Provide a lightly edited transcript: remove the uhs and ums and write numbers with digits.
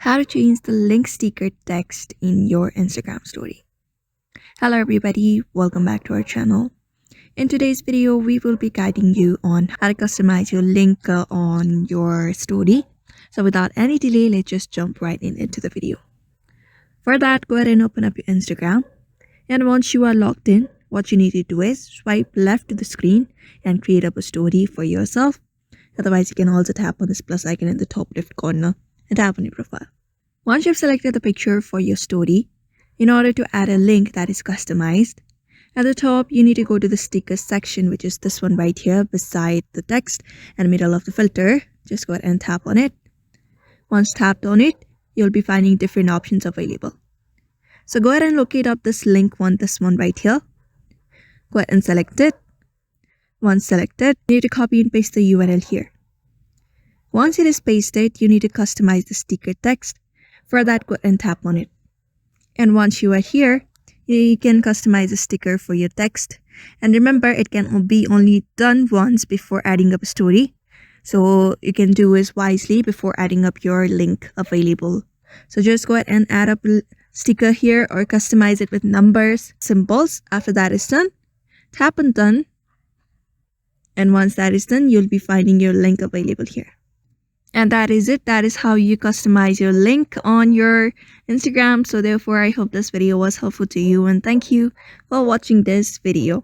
How to change the link sticker text in your Instagram story. Hello everybody, welcome back to our channel. In today's video, we will be guiding you on how to customize your link on your story. So without any delay, let's just jump right into the video. For that, go ahead and open up your Instagram. And once you are logged in, what you need to do is swipe left to the screen and create up a story for yourself. Otherwise, you can also tap on this plus icon in the top left corner and tap on your profile. Once you've selected the picture for your story, in order to add a link that is customized, at the top you need to go to the stickers section, which is this one right here beside the text and middle of the filter. Just go ahead and tap on it. Once tapped on it, you'll be finding different options available. So go ahead and locate up this link one, this one right here. Go ahead and select it. Once selected, you need to copy and paste the URL here. Once it is pasted, you need to customize the sticker text. For that, go ahead and tap on it. And once you are here, you can customize a sticker for your text. And remember, it can be only done once before adding up a story. So you can do this wisely before adding up your link available. So just go ahead and add up a sticker here or customize it with numbers, symbols. After that is done, tap on done. And once that is done, you'll be finding your link available here. And that is it. That is how you customize your link on your Instagram. So therefore, I hope this video was helpful to you. And thank you for watching this video.